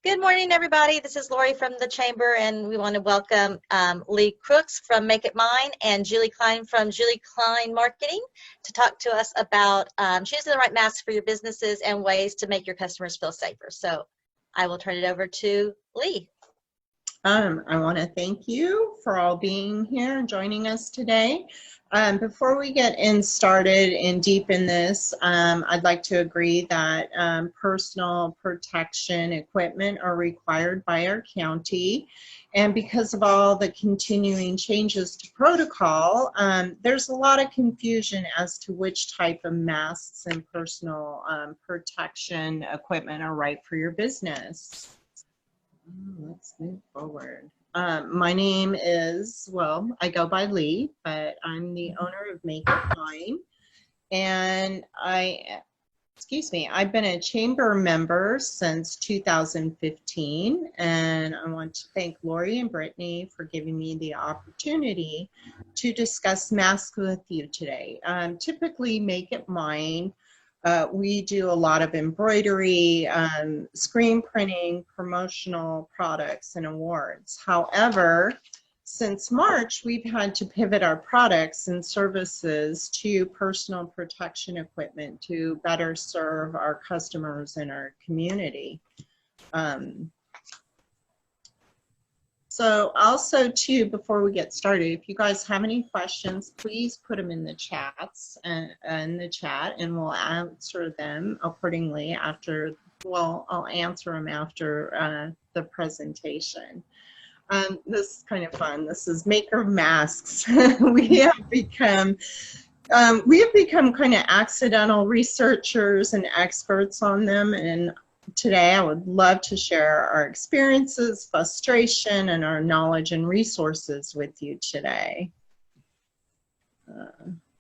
Good morning, everybody. This is Lori from the Chamber, and we want to welcome Lee Crooks from Make It Mine and Julee Klein from Julee Klein Marketing to talk to us about choosing the right masks for your businesses and ways to make your customers feel safer. So I will turn it over to Lee. I want to thank you for all being here and joining us today. Before we get started and deep in this, I'd like to agree that personal protection equipment are required by our county. And because of all the continuing changes to protocol, there's a lot of confusion as to which type of masks and personal protection equipment are right for your business. Let's move forward. My name is, well, I go by Lee, but I'm the owner of Make It Mine. And I've been a chamber member since 2015. And I want to thank Lori and Brittany for giving me the opportunity to discuss masks with you today. Typically, Make It Mine, we do a lot of embroidery, screen printing, promotional products, and awards. However, since March, we've had to pivot our products and services to personal protection equipment to better serve our customers and our community. So also too, before we get started, if you guys have any questions, please put them in the chats and we'll answer them accordingly after, well, I'll answer them after the presentation. This is kind of fun. This is Maker Masks. we have become kind of accidental researchers and experts on them, and today I would love to share our experiences, frustration, and our knowledge and resources with you today.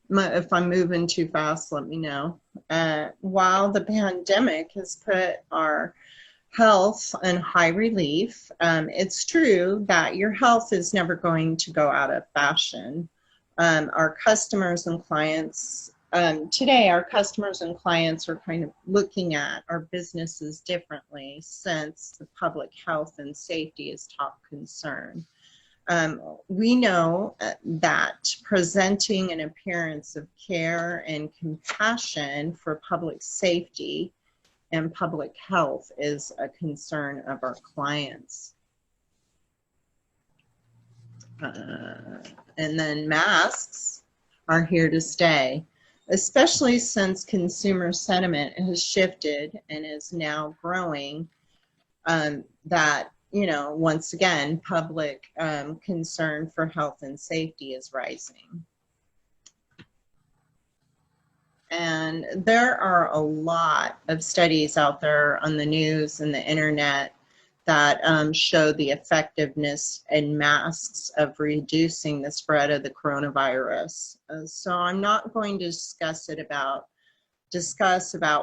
If I'm moving too fast, let me know. While the pandemic has put our health in high relief, it's true that your health is never going to go out of fashion. Our customers and clients today, our customers and clients are kind of looking at our businesses differently since the public health and safety is top concern. We know that presenting an appearance of care and compassion for public safety and public health is a concern of our clients. And then masks are here to stay, especially since consumer sentiment has shifted and is now growing, that, you know, once again, public concern for health and safety is rising. And there are a lot of studies out there on the news and the internet that show the effectiveness in masks of reducing the spread of the coronavirus. So I'm not going to discuss about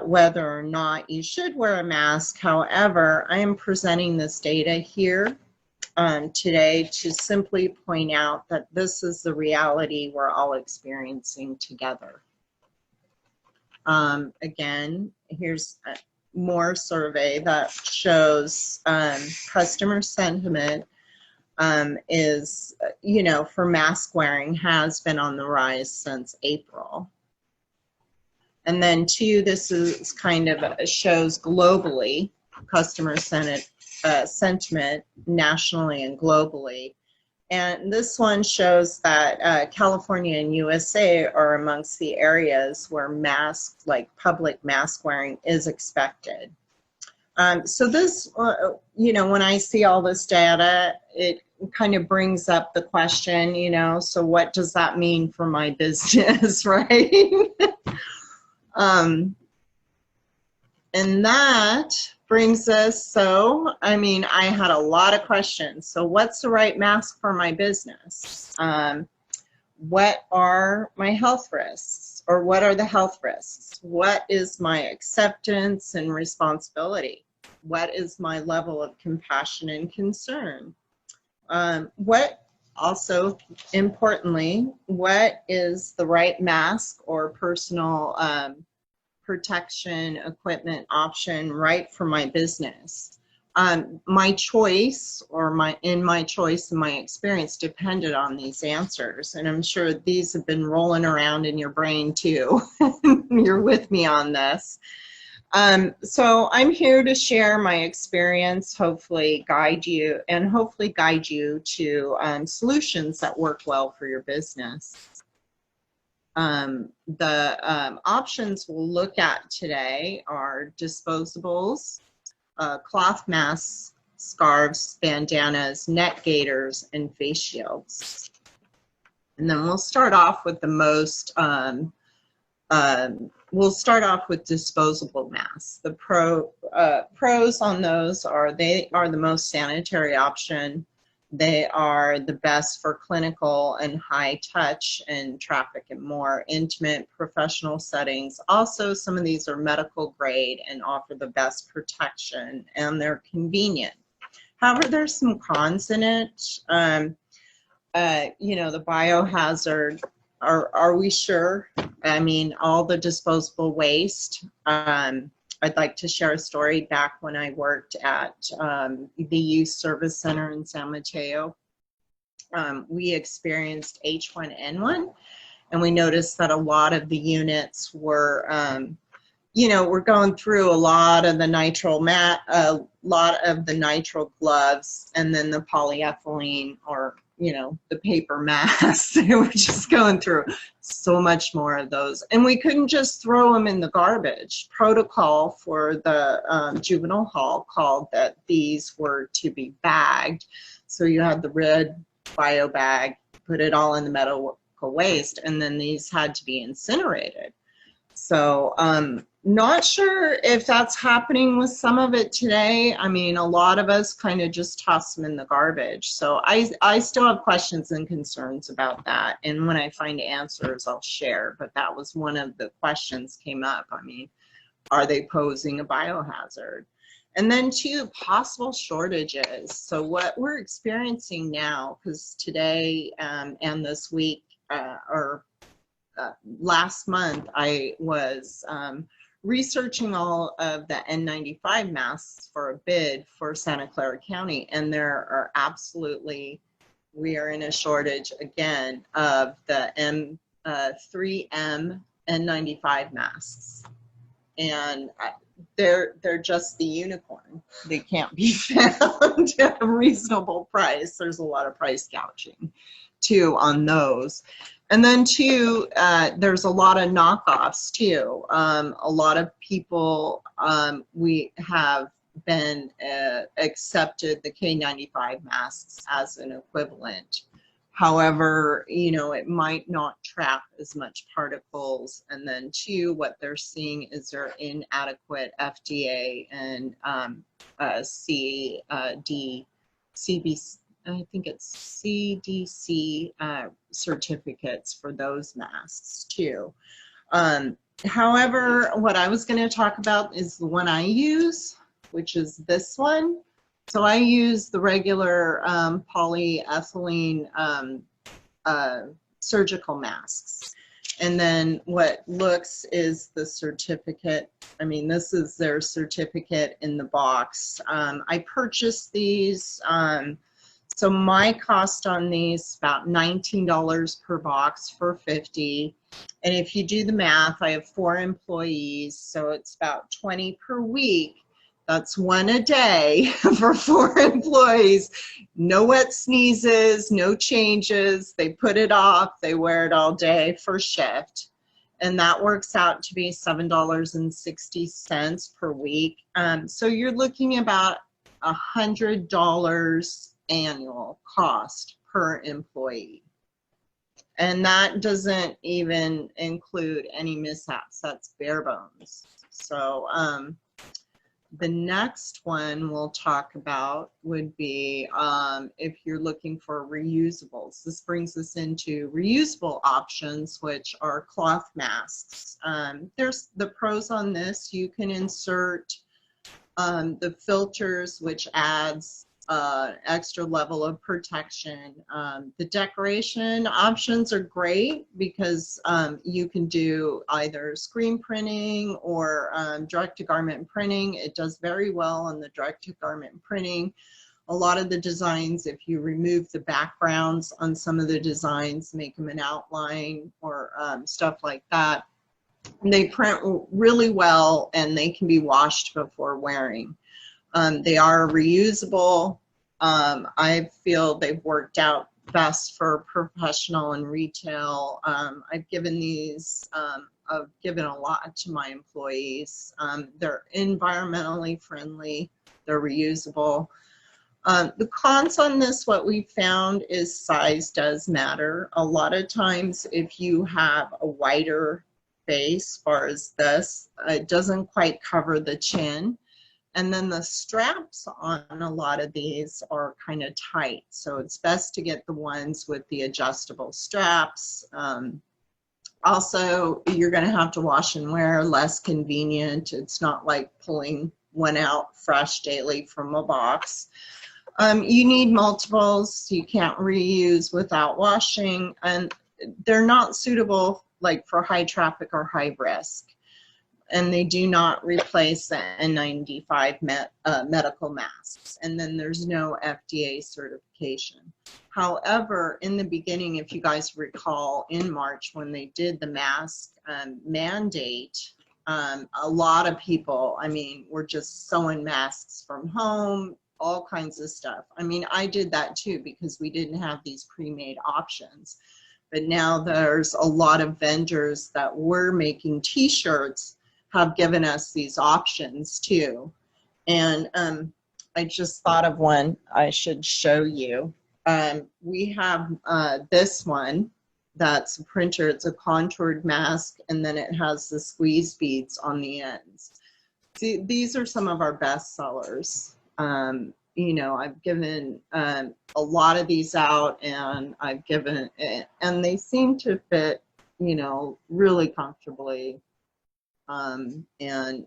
whether or not you should wear a mask. However, I am presenting this data here today to simply point out that this is the reality we're all experiencing together. Again, here's more survey that shows customer sentiment is, you know, for mask wearing has been on the rise since April. And then two, this is kind of shows globally customer sentiment nationally and globally. And this one shows that California and USA are amongst the areas where masks, like public mask wearing, is expected. So this, you know, when I see all this data, it kind of brings up the question, you know, so what does that mean for my business, right? And that brings us, so, I mean, I had a lot of questions. So what's the right mask for my business? What are my health risks, or what are the health risks? What is my acceptance and responsibility? What is my level of compassion and concern? What also, importantly, what is the right mask or personal protection equipment option right for my business? my choice, or my choice and my experience depended on these answers. And I'm sure these have been rolling around in your brain too. You're with me on this. So I'm here to share my experience, hopefully guide you to solutions that work well for your business. The options we'll look at today are disposables, cloth masks, scarves, bandanas, neck gaiters, and face shields. And then we'll start off with the most, we'll start off with disposable masks. The pros on those are they are the most sanitary option. They are the best for clinical and high touch and traffic and more intimate professional settings. Also, some of these are medical grade and offer the best protection, and they're convenient. However, there's some cons in it. You know, the biohazard, are we sure? I mean, all the disposable waste. I'd like to share a story back when I worked at the Youth Service Center in San Mateo. We experienced H1N1, and we noticed that a lot of the units were, you know, we're going through a lot of the nitrile gloves, and then the polyethylene, or you know, the paper masks. They were just going through so much more of those, and we couldn't just throw them in the garbage. Protocol for the juvenile hall called that these were to be bagged. So you had the red bio bag, put it all in the medical waste, and then these had to be incinerated. So not sure if that's happening with some of it today. I mean, a lot of us kind of just toss them in the garbage. So I still have questions and concerns about that. And when I find answers, I'll share. But that was one of the questions came up. I mean, are they posing a biohazard? And then two, possible shortages. So what we're experiencing now, because today and this week, last month, I was researching all of the N95 masks for a bid for Santa Clara County, and there are absolutely, we are in a shortage again of the 3M N95 masks, and they're just the unicorn. They can't be found at a reasonable price. There's a lot of price gouging too on those. And then two, there's a lot of knockoffs too. A lot of people, we have been accepted the K95 masks as an equivalent. However, you know, it might not trap as much particles. And then two, what they're seeing is their inadequate FDA and CBC, I think it's CDC certificates for those masks too. However, what I was going to talk about is the one I use, which is this one. So I use the regular polyethylene surgical masks. And then what looks is the certificate. I mean, this is their certificate in the box. I purchased these. So my cost on these, about $19 per box for 50. And if you do the math, I have 4 employees, so it's about 20 per week. That's 1 a day for 4 employees. No wet sneezes, no changes. They put it off, they wear it all day for shift. And that works out to be $7.60 per week. So you're looking about $100 annual cost per employee, and that doesn't even include any mishaps. That's bare bones. So the next one we'll talk about would be if you're looking for reusables. This brings us into reusable options, which are cloth masks. There's the pros on this. You can insert the filters, which adds extra level of protection. The decoration options are great because you can do either screen printing or direct-to-garment printing. It does very well on the direct-to-garment printing. A lot of the designs, if you remove the backgrounds on some of the designs, make them an outline or stuff like that, they print really well and they can be washed before wearing. They are reusable. I feel they've worked out best for professional and retail. I've given these, I've given a lot to my employees. They're environmentally friendly, they're reusable. The cons on this, what we found is size does matter. A lot of times if you have a wider face, as far as this, it doesn't quite cover the chin. And then the straps on a lot of these are kind of tight. So it's best to get the ones with the adjustable straps. Also, you're going to have to wash and wear, less convenient. It's not like pulling one out fresh daily from a box. You need multiples. You can't reuse without washing. And they're not suitable like for high traffic or high risk. And they do not replace the N95 medical masks. And then there's no FDA certification. However, in the beginning, if you guys recall, in March when they did the mask mandate, a lot of people, I mean, were just sewing masks from home, all kinds of stuff. I mean, I did that too because we didn't have these pre-made options. But now there's a lot of vendors that were making t-shirts have given us these options too. And I just thought of one I should show you. We have this one that's a printer. It's a contoured mask, and then it has the squeeze beads on the ends. See, these are some of our best sellers. You know, I've given a lot of these out, and I've given, and they seem to fit, you know, really comfortably. And,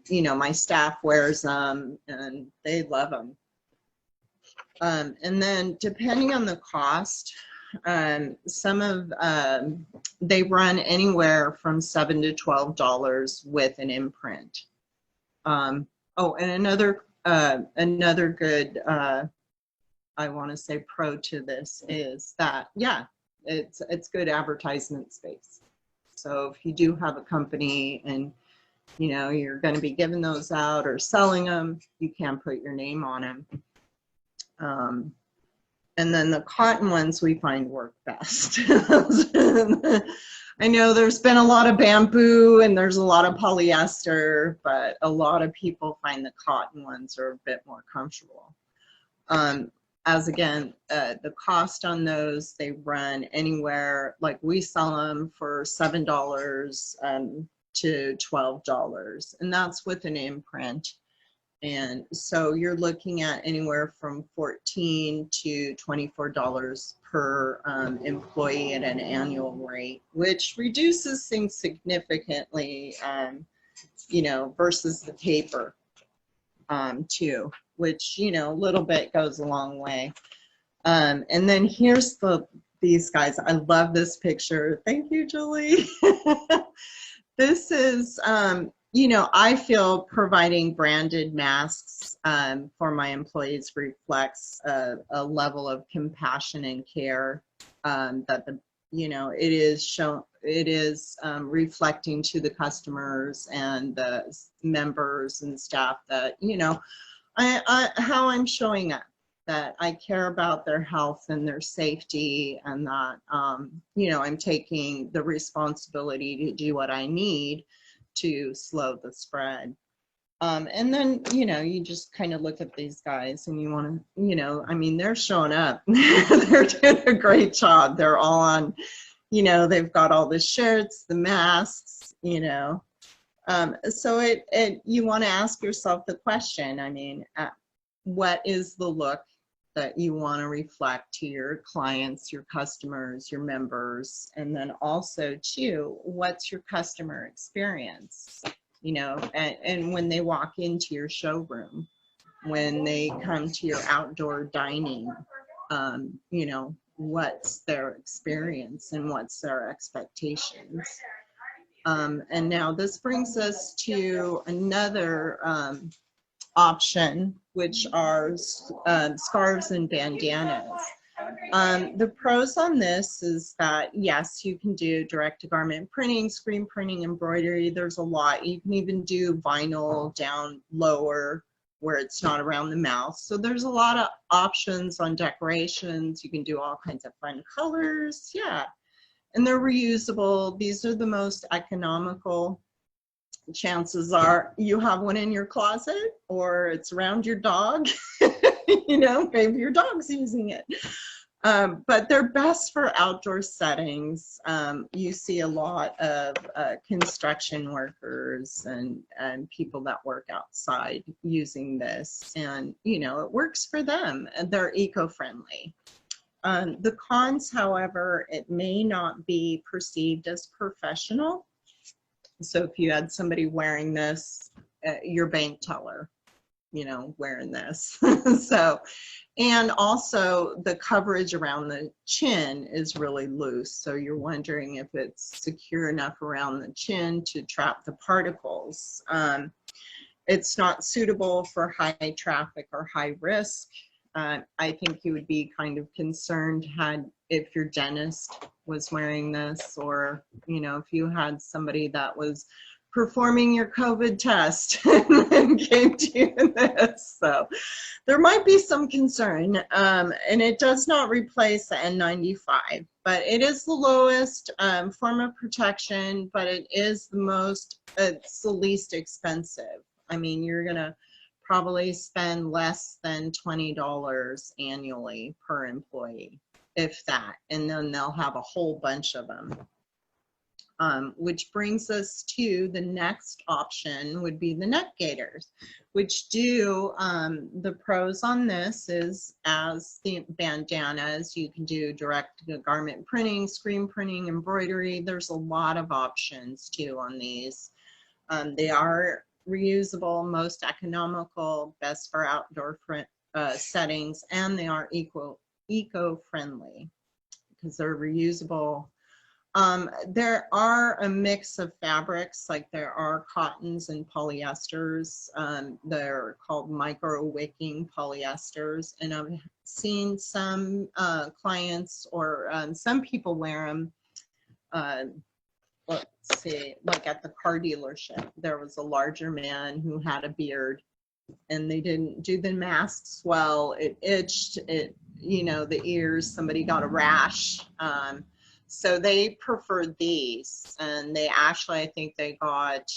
you know, my staff wears them and they love them. And then depending on the cost, some of, they run anywhere from $7 to $12 with an imprint. Oh, and another good, I want to say pro to this is that, yeah, it's good advertisement space. So if you do have a company and you know, you're going to be giving those out or selling them, you can put your name on them. And then the cotton ones we find work best. I know there's been a lot of bamboo and there's a lot of polyester, but a lot of people find the cotton ones are a bit more comfortable. As again, the cost on those, they run anywhere, like we sell them for $7 to $12, and that's with an imprint. And so you're looking at anywhere from $14 to $24 per employee at an annual rate, which reduces things significantly, you know, versus the paper too, which, you know, a little bit goes a long way. And then here's these guys. I love this picture. Thank you, Julie. This is, you know, I feel providing branded masks for my employees reflects a level of compassion and care that the, you know, it is reflecting to the customers and the members and staff that, you know, how I'm showing up, that I care about their health and their safety, and that, you know, I'm taking the responsibility to do what I need to slow the spread. And then, you know, you just kind of look at these guys and you want to, you know, I mean, they're showing up. They're doing a great job. They're all on, you know, they've got all the shirts, the masks, you know. So you want to ask yourself the question, I mean, what is the look that you want to reflect to your clients, your customers, your members, and then also too, what's your customer experience, you know, and when they walk into your showroom, when they come to your outdoor dining. You know, what's their experience and what's their expectations. And now this brings us to another option, which are scarves and bandanas. The pros on this is that, yes, you can do direct-to-garment printing, screen printing, embroidery. There's a lot. You can even do vinyl down lower where it's not around the mouth. So there's a lot of options on decorations. You can do all kinds of fun colors. Yeah. And they're reusable. These are the most economical. Chances are you have one in your closet or it's around your dog. You know, maybe your dog's using it. But they're best for outdoor settings. You see a lot of construction workers and people that work outside using this, and you know, it works for them and they're eco-friendly. The cons, however, it may not be perceived as professional. So if you had somebody wearing this, your bank teller, you know, wearing this. So, and also the coverage around the chin is really loose. So you're wondering if it's secure enough around the chin to trap the particles. It's not suitable for high traffic or high risk. I think you would be kind of concerned if your dentist was wearing this, or, you know, if you had somebody that was performing your COVID test and came to you in this. So there might be some concern. And it does not replace the N95, but it is the lowest form of protection, but it is it's the least expensive. I mean, you're gonna probably spend less than $20 annually per employee, if that, and then they'll have a whole bunch of them. Which brings us to the next option would be the neck gaiters, which do, the pros on this is, as the bandanas, you can do direct garment printing, screen printing, embroidery. There's a lot of options too on these. They are reusable, most economical, best for outdoor settings, and they are eco-friendly because they're reusable. There are a mix of fabrics, like there are cottons and polyesters. They're called micro wicking polyesters, and I've seen some clients or some people wear them. Let's see, like at the car dealership, there was a larger man who had a beard, and they didn't do the masks well. It itched, you know, the ears, somebody got a rash. So they preferred these, and they actually, I think they got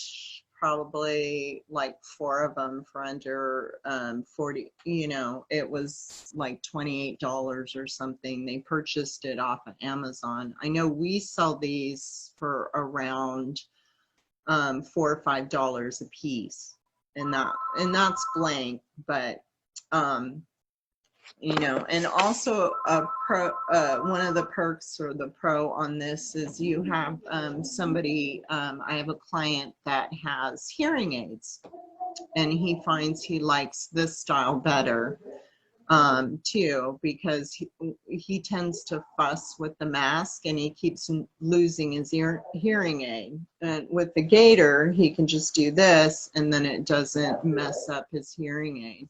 probably like 4 of them for under 40, you know, it was like $28 or something. They purchased it off of Amazon. I know we sell these for around $4 or $5 a piece, and that's blank, but you know, and also one of the perks or the pro on this is you have somebody, I have a client that has hearing aids, and he finds he likes this style better too, because he tends to fuss with the mask and he keeps losing his hearing aid. And with the gaiter, he can just do this and then it doesn't mess up his hearing aid.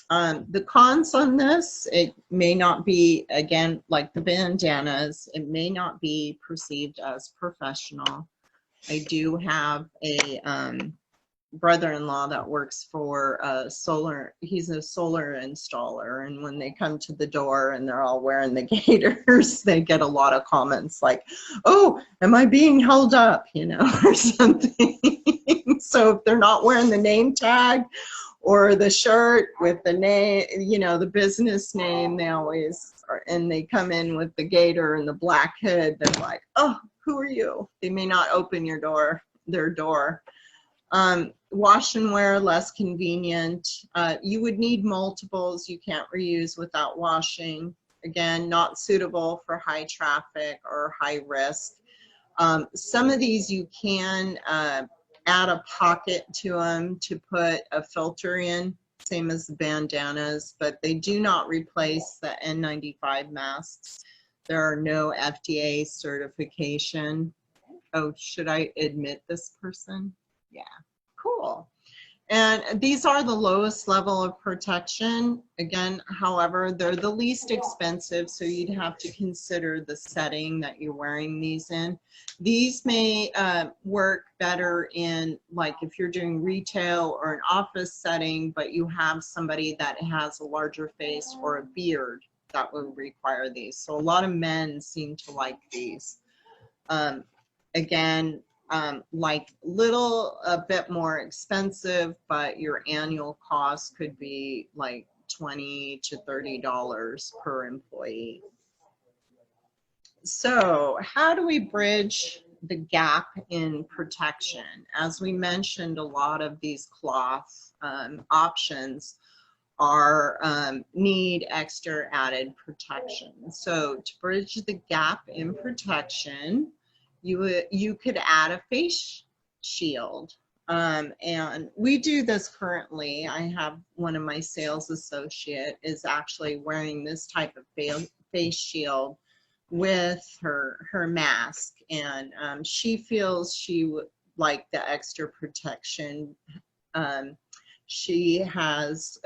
The cons on this, it may not be, again, like the bandanas, it may not be perceived as professional. I do have a brother-in-law that works for he's a solar installer, and when they come to the door and they're all wearing the gaiters, they get a lot of comments like, oh, am I being held up, you know, or something. So if they're not wearing the name tag or the shirt with the name, you know, the business name, they always are, and they come in with the gaiter and the black hood, they're like, oh, who are you? They may not open their door. Wash and wear, less convenient. You would need multiples. You can't reuse without washing. Again, not suitable for high traffic or high risk. Some of these you can add a pocket to them to put a filter in same as the bandanas, but they do not replace the N95 masks. There are no FDA certification. Oh, should I admit this person? Yeah, cool. And these are the lowest level of protection. Again, however, they're the least expensive, so you'd have to consider the setting that you're wearing these in. These may work better in, like, if you're doing retail or an office setting, but you have somebody that has a larger face or a beard, that would require these. So a lot of men seem to like these. Again, like a bit more expensive, but your annual cost could be like $20 to $30 per employee. So how do we bridge the gap in protection? As we mentioned, a lot of these cloth options need extra added protection. So to bridge the gap in protection, you could add a face shield. And we do this currently. I have one of my sales associate is actually wearing this type of face shield with her mask. And she feels she would like the extra protection. She lives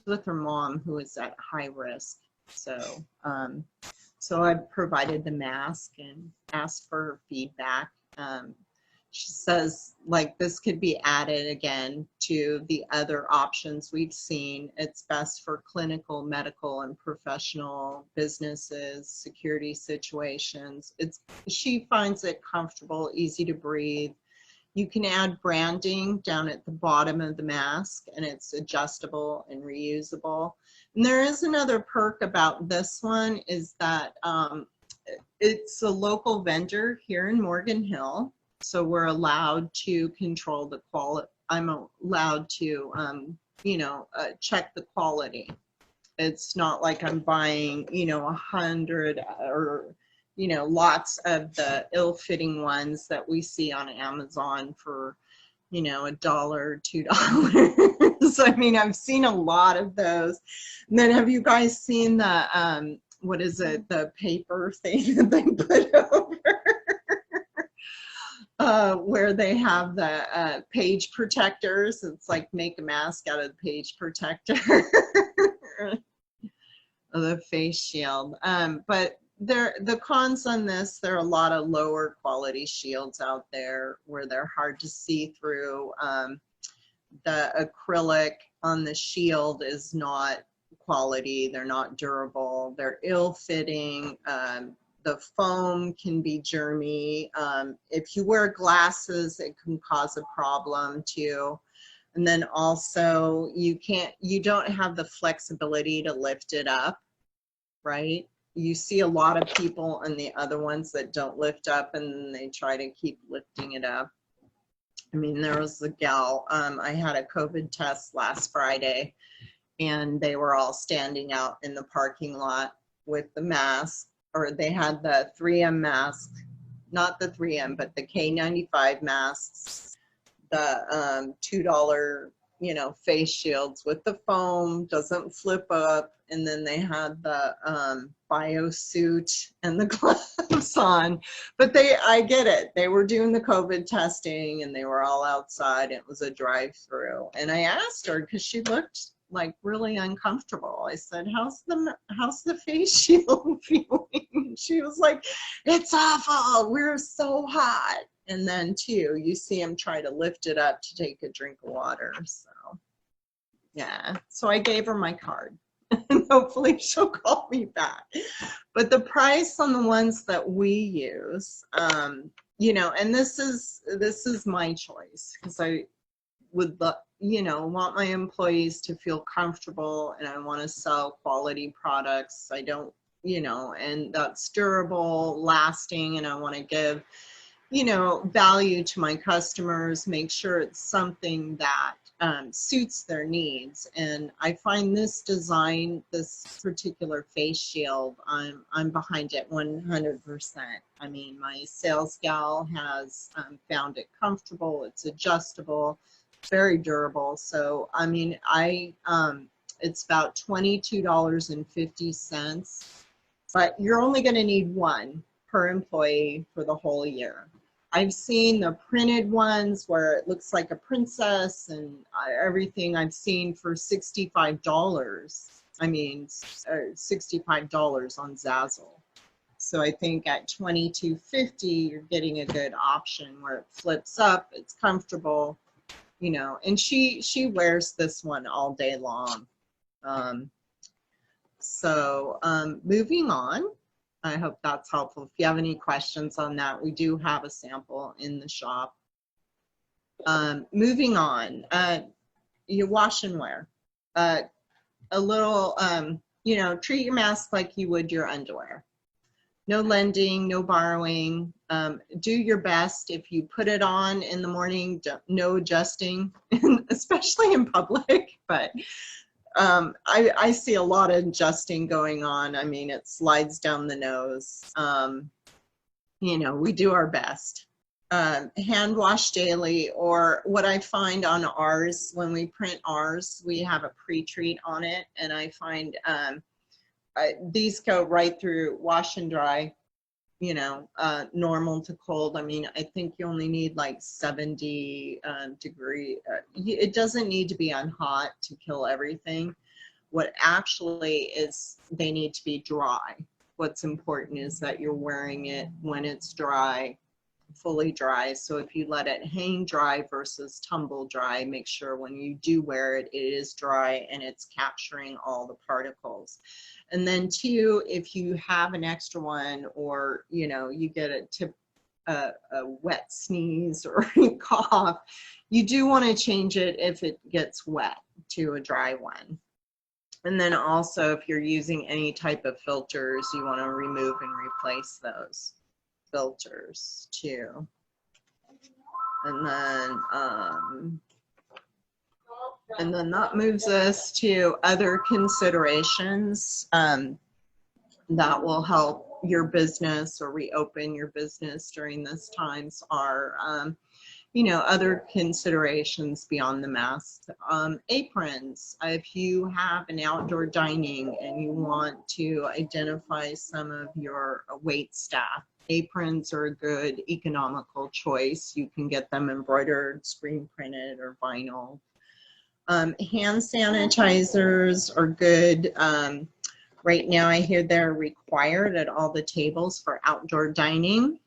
with her mom who is at high risk. So I provided the mask and asked for her feedback. She says, like, this could be added again to the other options we've seen. It's best for clinical, medical, and professional businesses, security situations. She finds it comfortable, easy to breathe. You can add branding down at the bottom of the mask, and it's adjustable and reusable. And there is another perk about this one is that it's a local vendor here in Morgan Hill. So we're allowed to control the quality. I'm allowed to, check the quality. It's not like I'm buying, 100 or, lots of the ill-fitting ones that we see on Amazon for, $1, $2. I mean, I've seen a lot of those. And then have you guys seen the, what is it, the paper thing that they put over? Where they have the page protectors. It's like make a mask out of the page protector. The face shield. But the cons on this, there are a lot of lower quality shields out there where they're hard to see through. The acrylic on the shield is not quality. They're not durable. They're ill-fitting. The foam can be germy. If you wear glasses, it can cause a problem too. And then also you don't have the flexibility to lift it up, right? You see a lot of people on the other ones that don't lift up and they try to keep lifting it up. I mean, there was a gal, I had a COVID test last Friday and they were all standing out in the parking lot with the mask, or they had the 3M mask, not the 3M, but the K95 masks, the $2, face shields with the foam, doesn't flip up. And then they had the bio suit and the gloves on. But I get it. They were doing the COVID testing and they were all outside. It was a drive-through. And I asked her, because she looked like really uncomfortable. I said, how's the face shield feeling? She was like, it's awful. We're so hot. And then too, you see him try to lift it up to take a drink of water. So yeah, so I gave her my card and hopefully she'll call me back. But the price on the ones that we use, and this is my choice, because I would want my employees to feel comfortable, and I want to sell quality products. I don't, and that's durable, lasting, and I want to give, value to my customers, make sure it's something that suits their needs. And I find this design, this particular face shield, I'm behind it 100%. I mean, my sales gal has found it comfortable, it's adjustable. very durable. So, I mean, it's about $22.50, but you're only going to need one per employee for the whole year. I've seen the printed ones where it looks like a princess and everything. I've seen for $65. I mean, $65 on Zazzle. So I think at $22.50, you're getting a good option where it flips up, it's comfortable, you know, and she wears this one all day long. Moving on, I hope that's helpful. If you have any questions on that, we do have a sample in the shop. Moving on, you wash and wear. A little, you know, treat your mask like you would your underwear. No lending, no borrowing. Do your best. If you put it on in the morning, no adjusting, especially in public. But I see a lot of adjusting going on. I mean, it slides down the nose. You know, we do our best. Hand wash daily, or what I find on ours, when we print ours, we have a pre-treat on it, and I find these go right through wash and dry, you know, normal to cold. I mean, I think you only need like 70 degree. It doesn't need to be on hot to kill everything. What actually is, they need to be dry. What's important is that you're wearing it when it's dry, fully dry. So if you let it hang dry versus tumble dry, make sure when you do wear it, it is dry and it's capturing all the particles. And then two, if you have an extra one, or you know, you get a wet sneeze or a cough, you do want to change it if it gets wet to a dry one. And then also, if you're using any type of filters, you want to remove and replace those filters too. And then that moves us to other considerations that will help your business or reopen your business during this times are, you know, other considerations beyond the mask. Aprons. If you have an outdoor dining and you want to identify some of your wait staff, aprons are a good economical choice. You can get them embroidered, screen printed, or vinyl. Hand sanitizers are good. Right now I hear they're required at all the tables for outdoor dining.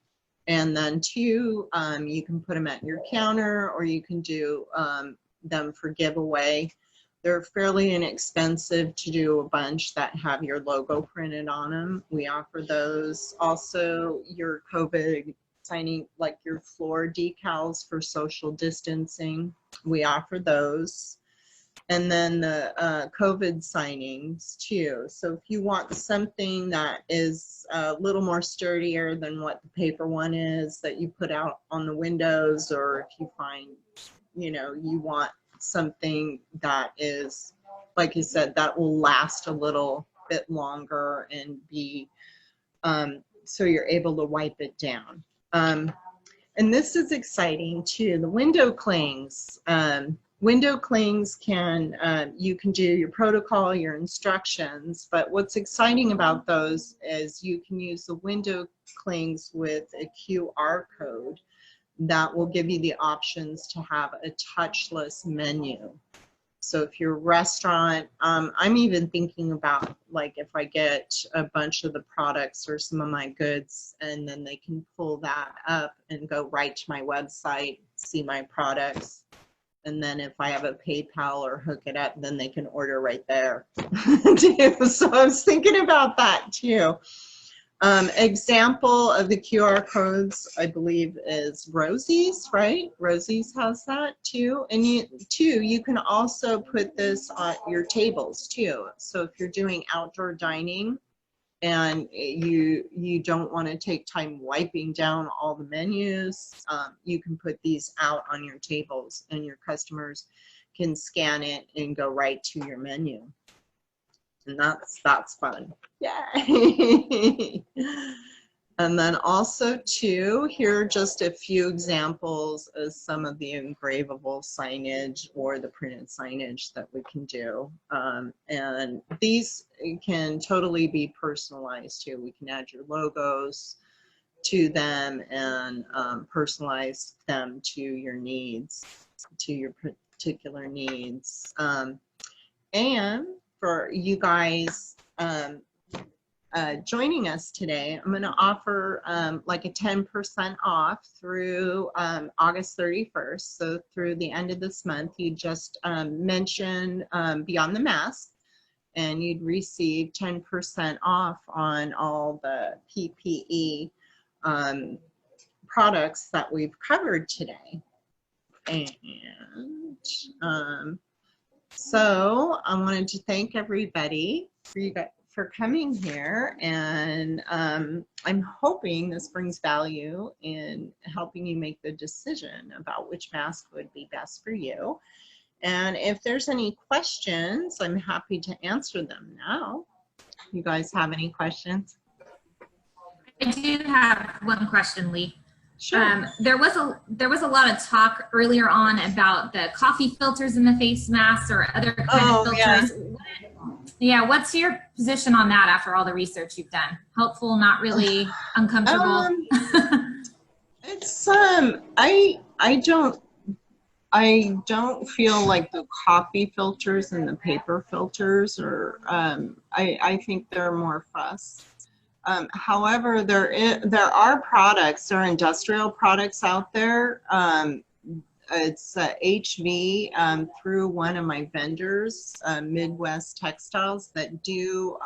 And then two, you can put them at your counter, or you can do them for giveaway. They're fairly inexpensive to do a bunch that have your logo printed on them. We offer those. Also, your COVID signing, like your floor decals for social distancing, we offer those. And then the COVID signings too. So if you want something that is a little more sturdier than what the paper one is that you put out on the windows, or if you find, you know, you want something that is, like you said, that will last a little bit longer and be, so you're able to wipe it down. And this is exciting too, the window clings. Window clings can, you can do your protocol, your instructions, but what's exciting about those is you can use the window clings with a QR code that will give you the options to have a touchless menu. So if you're a restaurant, I'm even thinking about, like, if I get a bunch of the products or some of my goods, and then they can pull that up and go right to my website, see my products. And then if I have a PayPal or hook it up, then they can order right there too. So I was thinking about that too. Example of the QR codes, I believe, is Rosie's, right? Rosie's has that too. And you can also put this on your tables too. So if you're doing outdoor dining and you don't want to take time wiping down all the menus, you can put these out on your tables and your customers can scan it and go right to your menu. And that's fun. Yay! And then also too, here are just a few examples of some of the engravable signage or the printed signage that we can do. And these can totally be personalized too. We can add your logos to them and personalize them to your needs, to your particular needs. And for you guys, joining us today, I'm going to offer like a 10% off through August 31st. So through the end of this month, you just mention Beyond the Mask, and you'd receive 10% off on all the PPE products that we've covered today. And so I wanted to thank everybody for coming here, and I'm hoping this brings value in helping you make the decision about which mask would be best for you. And if there's any questions, I'm happy to answer them now. You guys have any questions? I do have one question, Lee. Sure. There was a lot of talk earlier on about the coffee filters in the face masks or other kind of filters. Yeah, what's your position on that after all the research you've done? Helpful, not really, uncomfortable? It's I don't feel like the coffee filters and the paper filters are I think they're more fuss. However, there are products, there are industrial products out there. It's HV through one of my vendors, Midwest Textiles, that do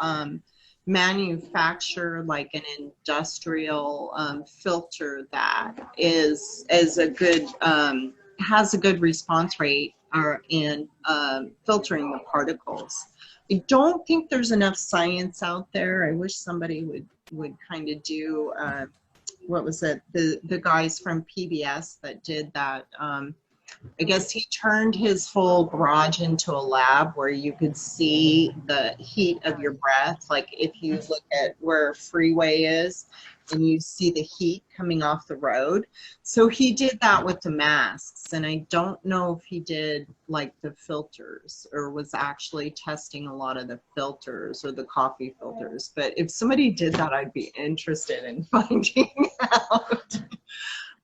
manufacture like an industrial filter that is a good has a good response rate in filtering the particles. I don't think there's enough science out there. I wish somebody would kind of do, what was it, the guys from PBS that did that. I guess he turned his whole garage into a lab where you could see the heat of your breath. Like if you look at where freeway is and you see the heat coming off the road. So he did that with the masks, and I don't know if he did like the filters or was actually testing a lot of the filters or the coffee filters. But if somebody did that, I'd be interested in finding out.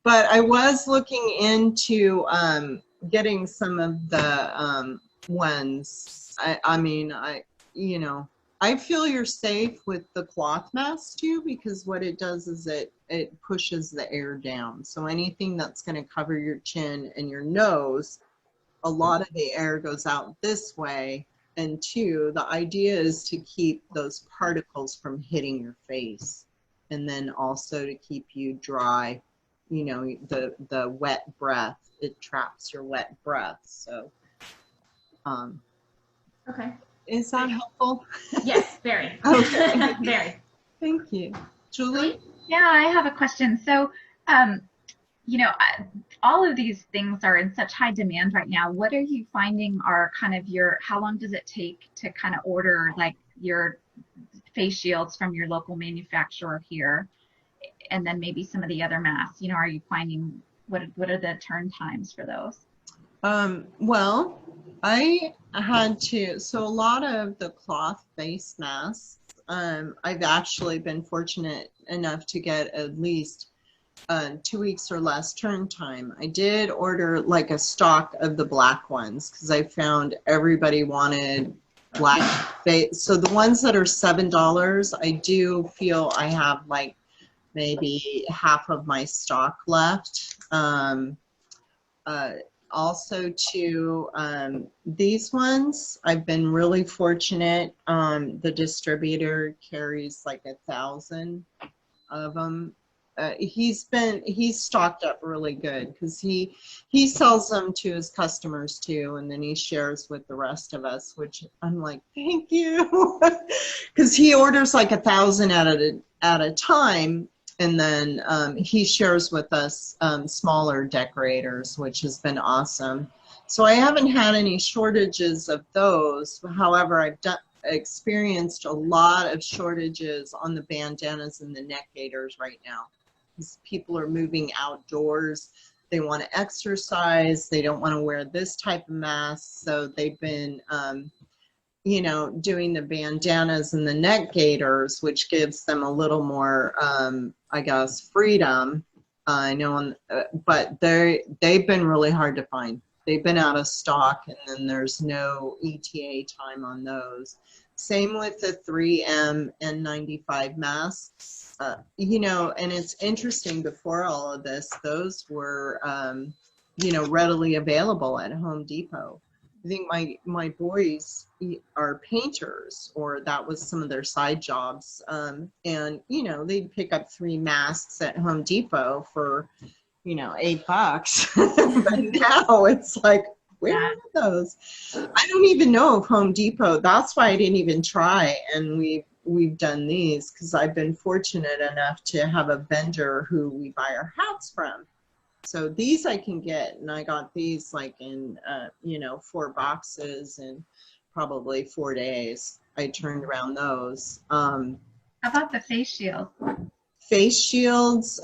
But I was looking into getting some of the ones. I feel you're safe with the cloth mask too, because what it does is it pushes the air down. So anything that's going to cover your chin and your nose, a lot of the air goes out this way. And two, the idea is to keep those particles from hitting your face, and then also to keep you dry. You know, the wet breath, it traps your wet breath. So Okay. Is that helpful? Yes, very. Okay. Very. Thank you. Julie? Yeah, I have a question. So, all of these things are in such high demand right now. What are you finding are kind of how long does it take to kind of order like your face shields from your local manufacturer here? And then maybe some of the other masks, are you finding, what are the turn times for those? Well, I had to, so a lot of the cloth face masks, I've actually been fortunate enough to get at least 2 weeks or less turn time. I did order like a stock of the black ones because I found everybody wanted black face. So the ones that are $7, I do feel I have like maybe half of my stock left. Also too, these ones, I've been really fortunate. The distributor carries like 1,000 of them. He's stocked up really good because he sells them to his customers too, and then he shares with the rest of us, which I'm like, thank you, because he orders like 1,000 at a time. And then he shares with us smaller decorators, which has been awesome. So I haven't had any shortages of those. However, experienced a lot of shortages on the bandanas and the neck gaiters right now. Because people are moving outdoors. They want to exercise. They don't want to wear this type of mask. So they've been, you know, doing the bandanas and the neck gaiters, which gives them a little more, I guess, freedom. I know, but they've been really hard to find. They've been out of stock, and then there's no ETA time on those. Same with the 3M N95 masks. You know, and it's interesting, before all of this, those were, you know, readily available at Home Depot. I think my boys are painters, or that was some of their side jobs. And, you know, they'd pick up 3 masks at Home Depot for, you know, $8. But now it's like, where are those? I don't even know of Home Depot. That's why I didn't even try. And we've done these because I've been fortunate enough to have a vendor who we buy our hats from. So these I can get, and I got these like in, you know, 4 boxes in probably 4 days. I turned around those. How about the face shield? Face shields,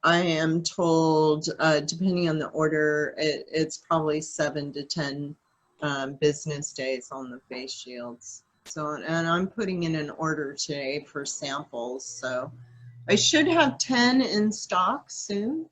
I am told, depending on the order, it's probably 7 to 10 business days on the face shields. So, and I'm putting in an order today for samples. So I should have 10 in stock soon.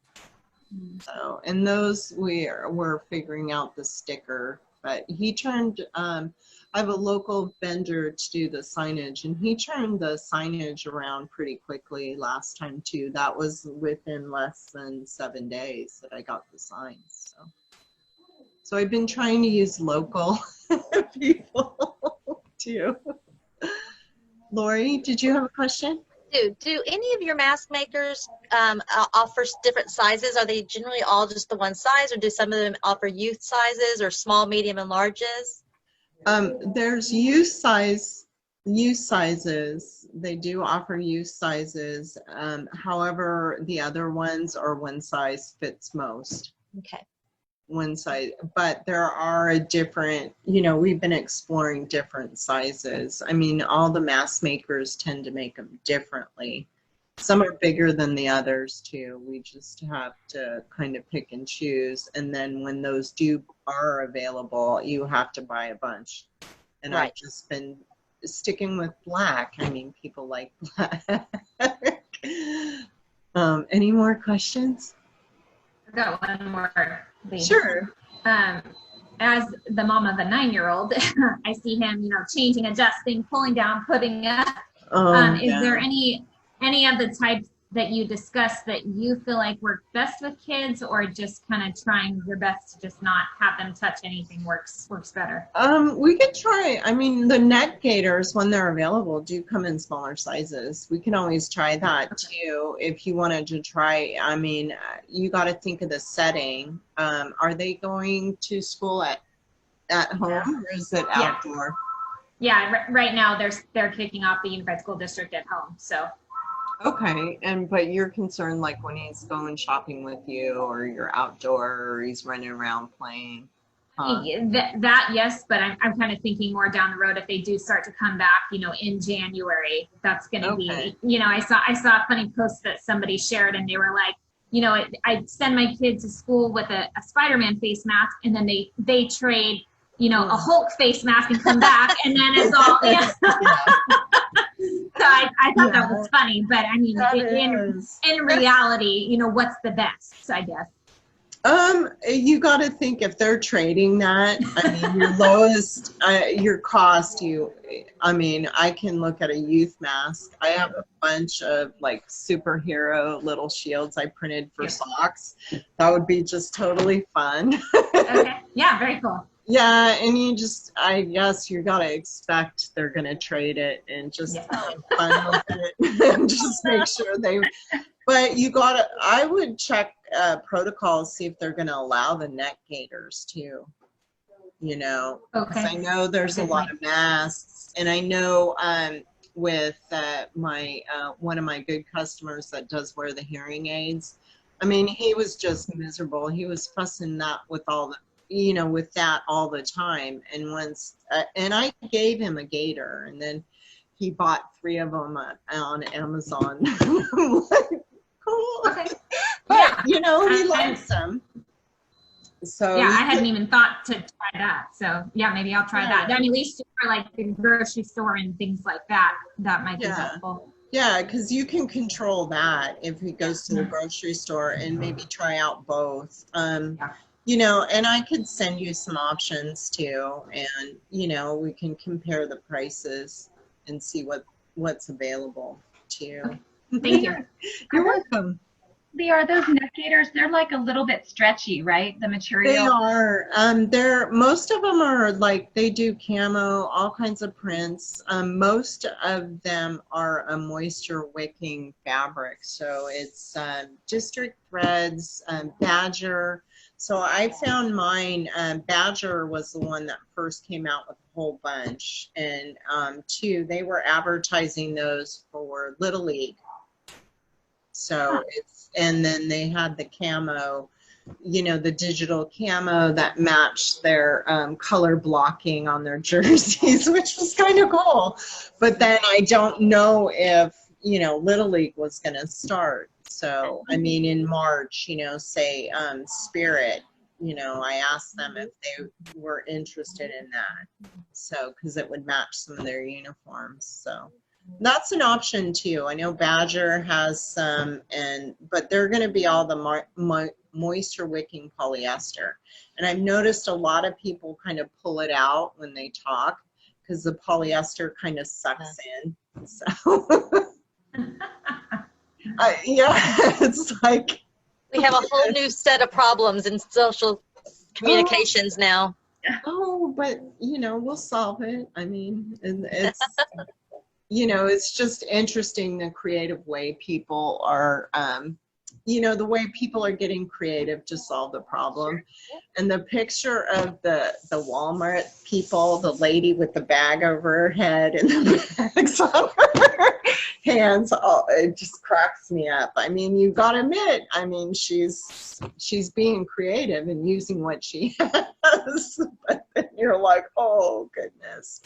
So, and those we're figuring out the sticker, but he turned, I have a local vendor to do the signage, and he turned the signage around pretty quickly last time too. That was within less than 7 days that I got the signs. So I've been trying to use local people too. Lori, did you have a question? Do any of your mask makers offer different sizes? Are they generally all just the one size, or do some of them offer youth sizes or small, medium, and larges? There's youth sizes. They do offer youth sizes. However, the other ones are one size fits most. Okay. One size, but there are a different, you know, we've been exploring different sizes. I mean, all the mask makers tend to make them differently. Some are bigger than the others too. We just have to kind of pick and choose. And then when those are available, you have to buy a bunch. And right. I've just been sticking with black. I mean, people like black. Any more questions? I've got one more. Please. Sure. As the mom of a 9-year-old, I see him, you know, changing, adjusting, pulling down, putting up. Is there any of the types that you discussed that you feel like work best with kids, or just kind of trying your best to just not have them touch anything works better? We could try. I mean, the neck gaiters, when they're available, do come in smaller sizes. We can always try that too if you wanted to try. I mean, you got to think of the setting. Are they going to school at home, or is it outdoor? Yeah, right now they're kicking off the Unified School District at home, so. Okay, but you're concerned like when he's going shopping with you, or you're outdoor, or he's running around playing. That yes, but I'm kind of thinking more down the road if they do start to come back, you know, in January. That's going to be, you know, I saw a funny post that somebody shared, and they were like, you know, I send my kid to school with a Spider-Man face mask, and then they trade, you know, a Hulk face mask and come back, and then it's all. Yeah. So I thought that was funny, but I mean, in reality, you know, what's the best, I guess? You got to think if they're trading that, I mean, your lowest, your cost, I mean, I can look at a youth mask. I have a bunch of like superhero little shields I printed for socks. That would be just totally fun. Okay. Yeah, very cool. Yeah, and I guess you gotta expect they're gonna trade it and just have fun with it and just make sure but I would check protocols, see if they're gonna allow the neck gaiters too, you know. Okay. I know there's a lot of masks, and I know with my one of my good customers that does wear the hearing aids, I mean, he was just miserable. He was fussing that with all the you know, with that all the time. And once, and I gave him a gaiter, and then he bought 3 of them on Amazon. I'm like, cool. Okay. But, Yeah. you know, he likes them. So Yeah, I hadn't even thought to try that. So yeah, maybe I'll try that. Then at least for like the grocery store and things like that, that might be helpful. Yeah, because you can control that if he goes to the grocery store, and maybe try out both. You know, and I could send you some options too, and you know, we can compare the prices and see what's available to you. Thank you. You're welcome. Are those neck gaiters? They're like a little bit stretchy, right? The material. They are. Most of them are like, they do camo, all kinds of prints. Most of them are a moisture wicking fabric. So it's district threads, badger. So I found mine, badger was the one that first came out with a whole bunch. And they were advertising those for Little League. So and then they had the camo, you know, the digital camo that matched their color blocking on their jerseys, which was kind of cool. But then I don't know if, you know, Little League was going to start. So, I mean, in March, you know, say Spirit, you know, I asked them if they were interested in that. So, because it would match some of their uniforms. So. That's an option too. I know Badger has some, but they're going to be all the moisture wicking polyester. And I've noticed a lot of people kind of pull it out when they talk because the polyester kind of sucks in. So yeah, it's like We have a whole new set of problems in social communications now. Oh, but you know, we'll solve it. I mean, it's you know, it's just interesting the creative way people are, you know, the way people are getting creative to solve the problem. And the picture of the Walmart people, the lady with the bag over her head and the bags on her hands, it just cracks me up. I mean, you got to admit, I mean, she's being creative and using what she has. But then you're like, oh, goodness.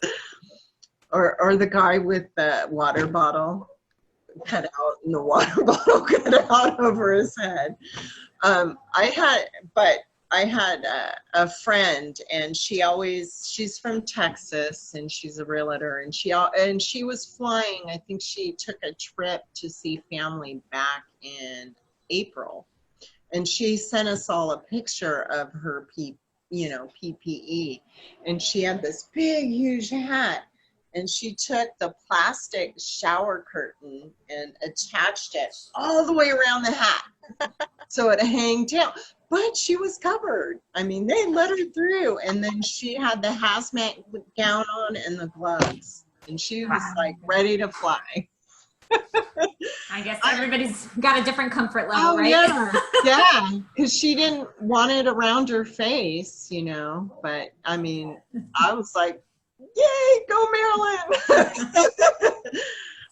Or the guy with the water bottle cut out and the water bottle cut out over his head. I had a friend, and she's from Texas, and she's a realtor, and she was flying. I think she took a trip to see family back in April, and she sent us all a picture of her PPE, and she had this big, huge hat. And she took the plastic shower curtain and attached it all the way around the hat so it hang down. But she was covered. I mean, they let her through. And then she had the hazmat gown on and the gloves. And she was like ready to fly. I guess everybody's got a different comfort level, right? Yeah, because she didn't want it around her face, you know. But, I mean, I was like, yay, go Maryland.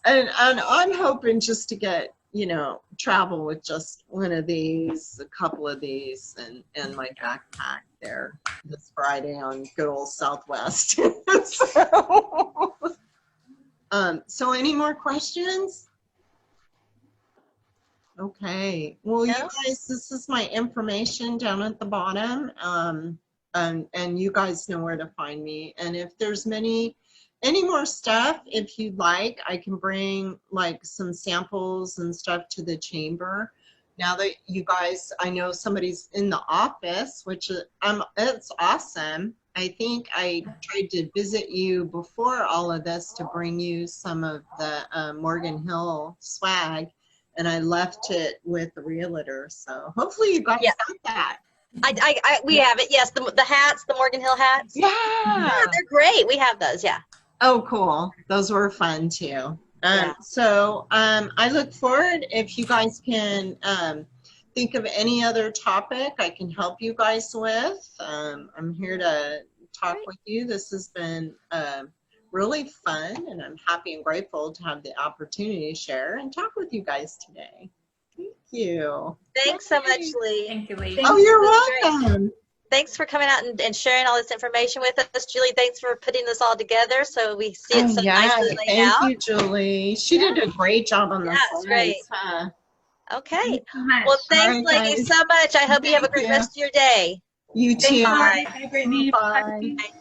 and I'm hoping just to get, you know, travel with just one of these, a couple of these, and my backpack there this Friday on good old Southwest. So any more questions? Okay, well, you guys, this is my information down at the bottom. And you guys know where to find me. And if there's any more stuff, if you'd like, I can bring like some samples and stuff to the chamber. Now that you guys, I know somebody's in the office, which it's awesome. I think I tried to visit you before all of this to bring you some of the Morgan Hill swag, and I left it with the realtor. So hopefully you guys got that. We have it. Yes, the hats, the Morgan Hill hats. Yeah, they're great. We have those. Yeah. Oh, cool. Those were fun too. So I look forward if you guys can think of any other topic I can help you guys with. I'm here to talk with you. This has been really fun, and I'm happy and grateful to have the opportunity to share and talk with you guys today. Thank you. Thanks so much, Lee. Thank you, Lee. Oh, you're welcome. thanks for coming out and sharing all this information with us. Julie, thanks for putting this all together so we see it so nicely laid out. Thank you, Julie. She did a great job on this. It's great. Okay. Thank you so much. Well, thanks, All right, ladies, guys. so much. I hope you have a Thank great you. rest of your day. You too. Bye. Have a great day. Bye. Bye.